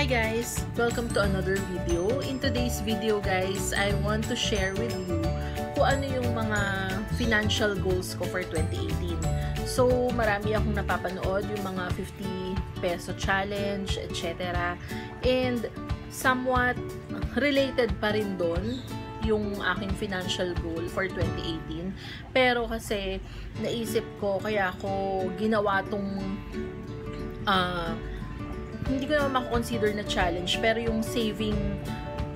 Hi guys! Welcome to another video. In today's video guys, I want to share with you kung ano yung mga financial goals ko for 2018. So, marami akong napapanood, yung mga 50 peso challenge, etc. And somewhat related pa rin doon yung aking financial goal for 2018. Pero kasi naisip ko, kaya ako ginawa tong hindi ko naman mako-consider na challenge, pero yung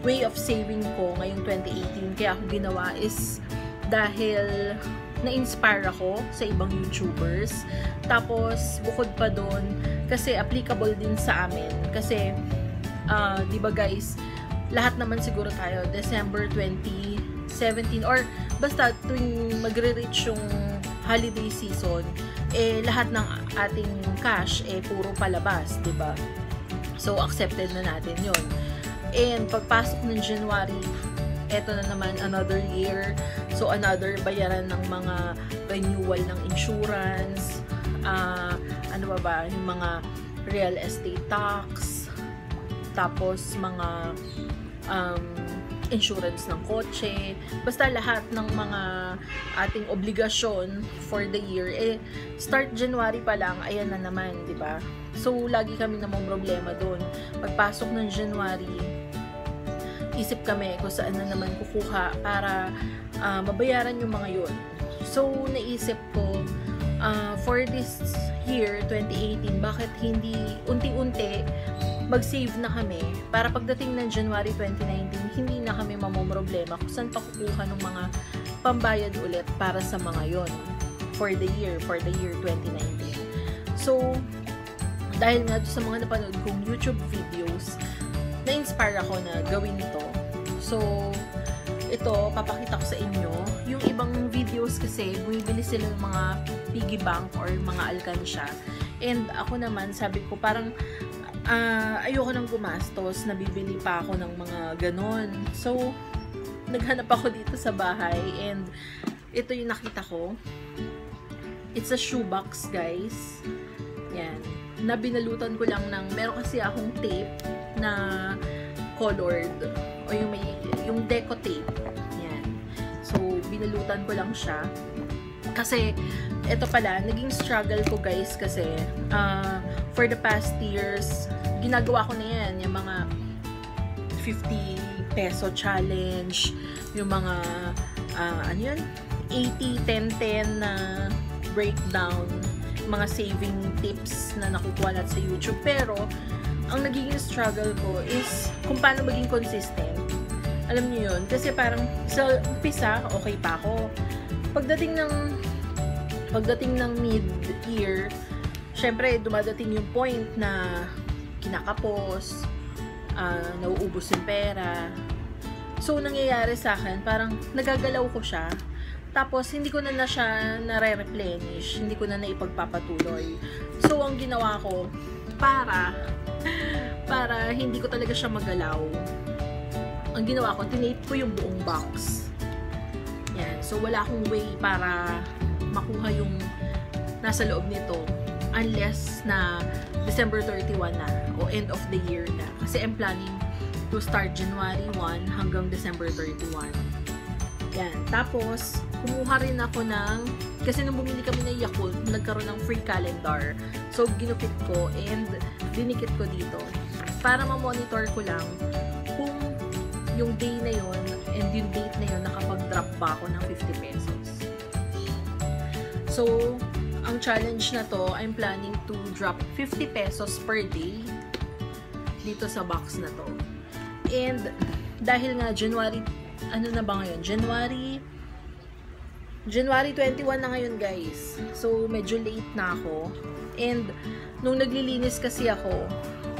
way of saving ko ngayong 2018 kaya ako ginawa is dahil na-inspire ako sa ibang YouTubers. Tapos bukod pa doon, kasi applicable din sa amin, kasi di ba guys, lahat naman siguro tayo December 2017 or basta tuwing magre-reach yung holiday season, lahat ng ating cash puro palabas, 'di ba? So accepted na natin 'yon. And pagpasok ng January, eto na naman another year. So another bayaran ng mga renewal ng insurance, ano ba, yung mga real estate tax, tapos mga insurance ng kotse, basta lahat ng mga ating obligasyon for the year, start January pa lang, ayan na naman, di ba? So, lagi kami namang problema doon. Pagpasok ng January, isip kami kung saan na naman kukuha para mabayaran yung mga yun. So, naisip ko, for this year, 2018, bakit hindi unti-unti mag-save na kami para pagdating ng January 2019, hindi na kami mamomroblema kung saan pa kukuha ng mga pambayad ulit para sa mga yon for the year 2019. So, dahil nga sa mga napanood kong YouTube videos, na-inspire ako na gawin ito. So, ito, papakita ko sa inyo. Yung ibang videos kasi, bumibili sila ng mga piggy bank or mga alkansya. And ako naman, sabi ko, parang ayoko nang gumastos, nabibili pa ako ng mga ganon. So, naghanap ako dito sa bahay and ito yung nakita ko. It's a shoebox, guys. Yan. Nabinalutan ko lang meron kasi akong tape na colored o yung deco tape. Yan. So, binalutan ko lang siya. Kasi, ito pala, naging struggle ko guys kasi for the past years, ginagawa ko na yan, yung mga 50 peso challenge, yung mga, 80-10-10 na breakdown, mga saving tips na nakukuha natin sa YouTube. Pero, ang nagiging struggle ko is kung paano maging consistent. Alam niyo yun? Kasi parang sa umpisa, okay pa ako. Pagdating ng mid-year, syempre, dumadating yung point na kinakapos, nauubos yung pera. So, nangyayari sa akin, parang nagagalaw ko siya. Tapos, hindi ko na siya nare-replenish. Hindi ko na naipagpapatuloy. So, ang ginawa ko, para hindi ko talaga siya magalaw, ang ginawa ko, tinape ko yung buong box. Yan. So, wala akong way para makuha yung nasa loob nito unless na December 31 na o end of the year na. Kasi I'm planning to start January 1 hanggang December 31. Yan. Tapos, kumuha rin ako kasi nung bumili kami ng Yakult, nagkaroon ng free calendar. So, ginupit ko and dinikit ko dito para ma-monitor ko lang kung yung day na yon and yung date na yon nakapag-drop ba ako ng 50 pesos. So, ang challenge na to, I'm planning to drop 50 pesos per day dito sa box na to. And, dahil nga January, ano na ba ngayon? January 21 na ngayon, guys. So, medyo late na ako. And, nung naglilinis kasi ako,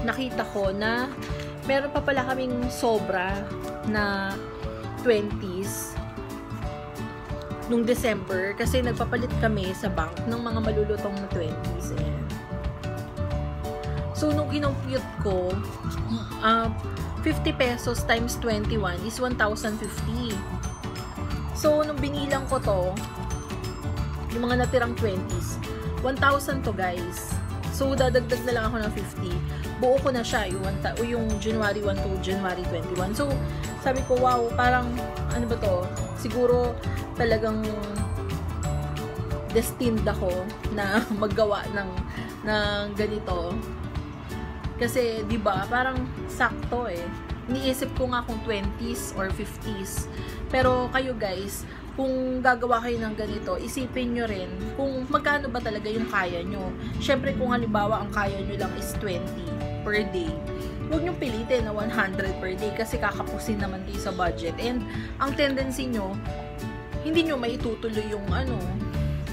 nakita ko na meron pa pala kaming sobra na 20s nung December kasi nagpapalit kami sa bank ng mga malulutong na 20s. Ayan. So, nung kinompute ko, 50 pesos times 21 is 1,050. So, nung binilang ko to, yung mga natirang 20s, 1,000 to guys. So, dadagdag na lang ako ng 50. buo ko na siya, yung January 1 to January 21. So, sabi ko, wow, parang, ano ba to? Siguro, talagang destined ako na maggawa ng ganito. Kasi, di ba, parang sakto eh. Iniisip ko nga kung 20s or 50s. Pero kayo guys, kung gagawa kayo ng ganito, isipin nyo rin kung magkano ba talaga yung kaya nyo. Syempre, kung halimbawa ang kaya nyo lang is 20 per day, huwag nyo pilitin na 100 per day kasi kakapusin naman kayo sa budget. And ang tendency nyo, hindi nyo maitutuloy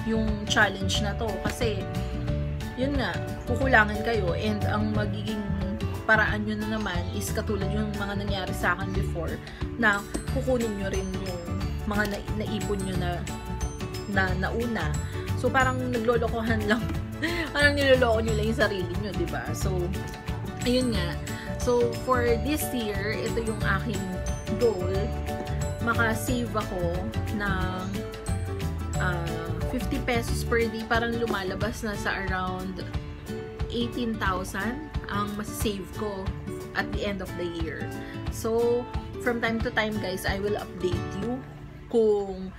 yung challenge na to. Kasi, yun nga, kukulangan kayo and ang magiging paraan nyo na naman is katulad yung mga nangyari sa akin before na kukunin nyo rin yung mga naipon nyo na nauna. So, parang naglolokohan lang. Parang niloloko nyo lang yung sarili nyo, diba? So, ayun nga. So, for this year, ito yung aking goal. Maka-save ako ng 50 pesos per day. Parang lumalabas na sa around 18,000 ang masasave ko at the end of the year. So, from time to time, guys, I will update you kung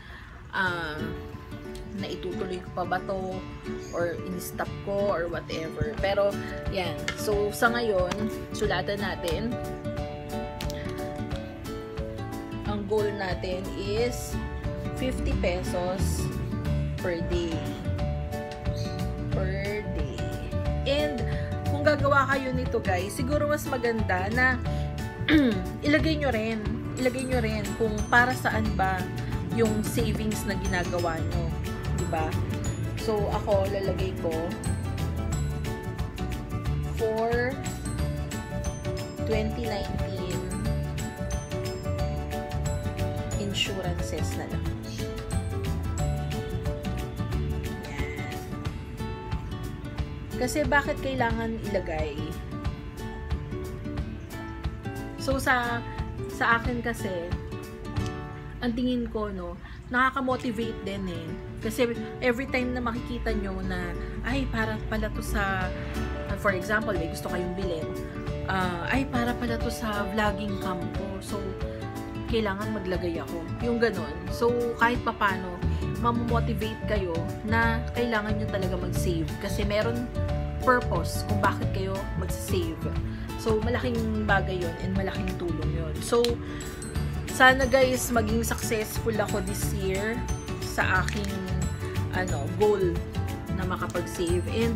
naitutuloy ko pa ba to or in-stop ko or whatever. Pero, yan. So, sa ngayon, sulatan natin. Ang goal natin is 50 pesos per day. Per day. And, kung gagawa kayo nito, guys, siguro mas maganda na ilagay nyo rin kung para saan ba yung savings na ginagawa nyo, diba? So, ako, lalagay ko for 2019 insurances na lang. Yan. Kasi bakit kailangan ilagay? So, sa akin kasi, ang tingin ko, no, nakaka-motivate din eh. Kasi every time na makikita nyo na, ay, para pala to sa, for example, may gusto kayong bilhin, ay, para pala to sa vlogging cam ko. So, kailangan maglagay ako. Yung ganon. So, kahit papano, mamomotivate kayo na kailangan nyo talaga mag-save. Kasi meron purpose kung bakit kayo mag-save. So, malaking bagay yon and malaking tulong yon. So, sana guys, maging successful ako this year sa aking goal na makapag-save. And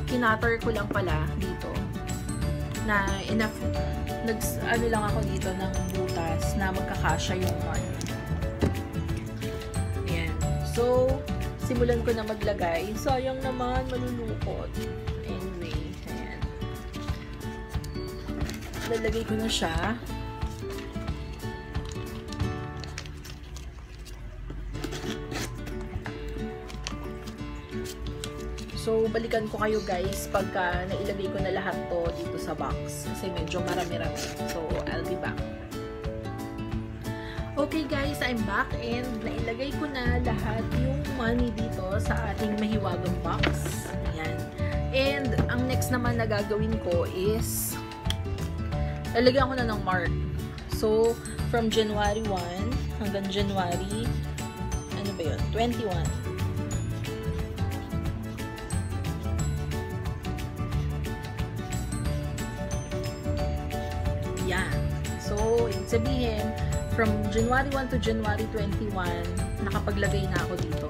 kinatter ko lang pala dito na enough, lang ako dito ng butas na magkakasya yung money. Ayan. So, simulan ko na maglagay. Sayang naman, malulukot. Anyway, ayan. Lalagay ko na siya. So, balikan ko kayo guys pagka nailagay ko na lahat to dito sa box. Kasi medyo marami-rami. So, I'll be back. Okay guys, I'm back and nailagay ko na lahat yung money dito sa ating mahiwagang box. Ayan. And, ang next naman na gagawin ko is lalagyan ko na ng mark. So, from January 1 hanggang January 21. Yan. So, ibig sabihin, from January 1 to January 21, nakapaglagay na ako dito.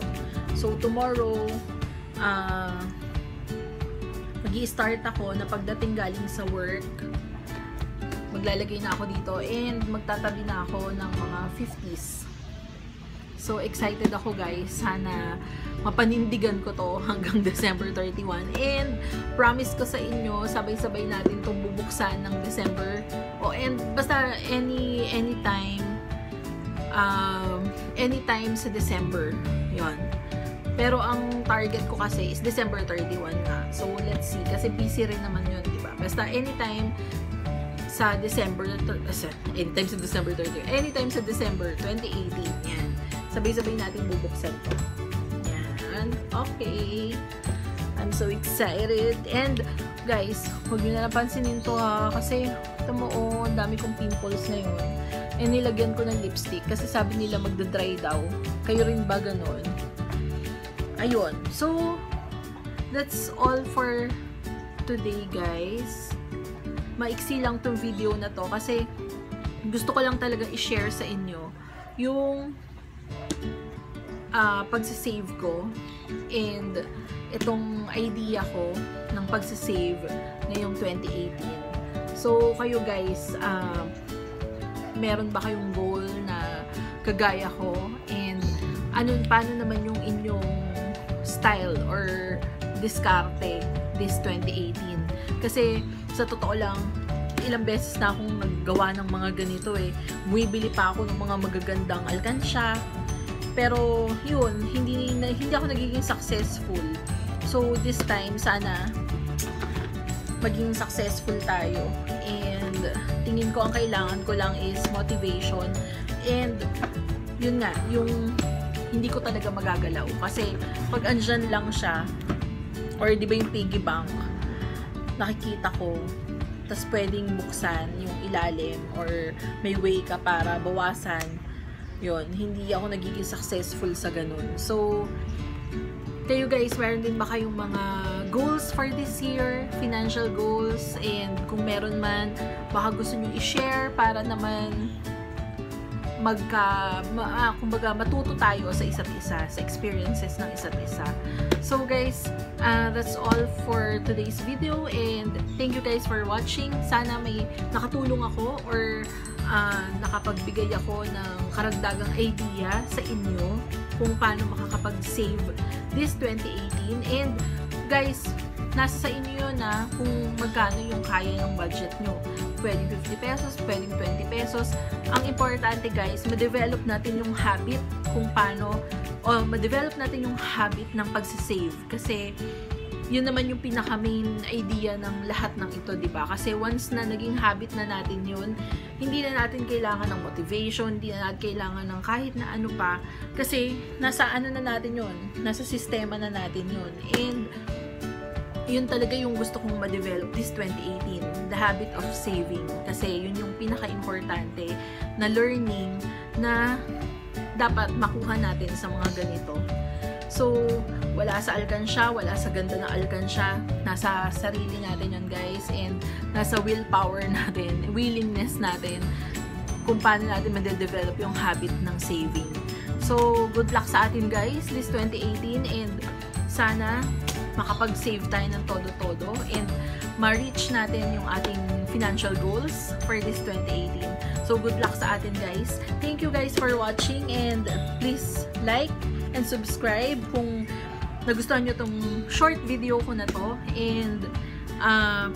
So, tomorrow, mag-i-start ako na pagdating galing sa work, maglalagay na ako dito and magtatabi na ako ng mga 50s. So, excited ako guys. Sana mapanindigan ko to hanggang December 31. And, promise ko sa inyo, sabay-sabay natin itong bubuksan ng December. And basta anytime sa December. Yon. Pero ang target ko kasi is December 31 na. So, let's see. Kasi busy rin naman yun, diba? Basta anytime sa December 30, anytime sa December 2018, yan. Sabay-sabay natin bubuksan to. Yan. Okay. I'm so excited. And guys, huwag nyo na napansinin to ha, kasi tamo oh, ang dami kong pimples ngayon. And nilagyan ko ng lipstick kasi sabi nila magda-dry daw. Kayo rin ba ganon? Ayun. So, that's all for today guys. Maiksi lang tong video na to kasi gusto ko lang talaga i-share sa inyo yung pagsisave ko and itong idea ko ng pagsisave ngayong 2018. So, kayo guys, meron ba kayong goal na kagaya ko? And paano naman yung inyong style or diskarte this 2018? Kasi sa totoo lang, ilang beses na akong naggawa ng mga ganito eh. Bumibili pa ako ng mga magagandang alkansya. Pero yun, hindi ako nagiging successful. So this time sana maging successful tayo. And tingin ko ang kailangan ko lang is motivation. And yun nga, yung hindi ko talaga magagalaw. Kasi pag andyan lang siya, or di ba yung piggy bank, nakikita ko, tas pwedeng buksan yung ilalim or may way ka para bawasan, yun, hindi ako nagiging successful sa ganun. So, kayo guys, meron din ba kayong mga goals for this year? Financial goals? And kung meron man, baka gusto nyo i-share para naman kumbaga matuto tayo sa isa't isa, sa experiences ng isa't isa. So guys, that's all for today's video and thank you guys for watching. Sana may nakatulong ako or nakapagbigay ako ng karagdagang idea sa inyo kung paano makakapag-save this 2018. And guys, nasa sa inyo yun na kung magkano yung kaya ng budget nyo. Pwedeng 50 pesos, pwedeng 20 pesos. Ang importante guys, ma-develop natin yung habit kung paano, o ma-develop natin yung habit ng pagsisave. Kasi, yun naman yung pinaka-main idea ng lahat ng ito, diba? Kasi once na naging habit na natin yun, hindi na natin kailangan ng motivation, hindi na natin kailangan ng kahit na ano pa. Kasi, nasa ano na natin yun? Nasa sistema na natin yun. And, yun talaga yung gusto kong ma-develop this 2018, the habit of saving. Kasi yun yung pinaka-importante na learning na dapat makuha natin sa mga ganito. So, wala sa alkansya, wala sa ganda ng alkansya, nasa sarili natin yun guys, and nasa willpower natin, willingness natin, kung paano natin ma-develop yung habit ng saving. So, good luck sa atin guys this 2018 and sana makapag-save tayo ng todo-todo and ma-reach natin yung ating financial goals for this 2018. So, good luck sa atin guys. Thank you guys for watching and please like and subscribe kung nagustuhan nyo tong short video ko na to. And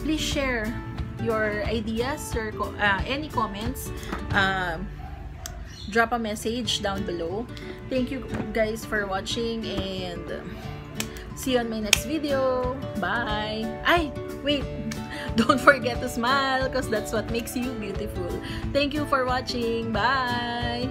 please share your ideas or any comments. Drop a message down below. Thank you guys for watching and see you on my next video. Bye! Ay! Wait! Don't forget to smile because that's what makes you beautiful. Thank you for watching. Bye!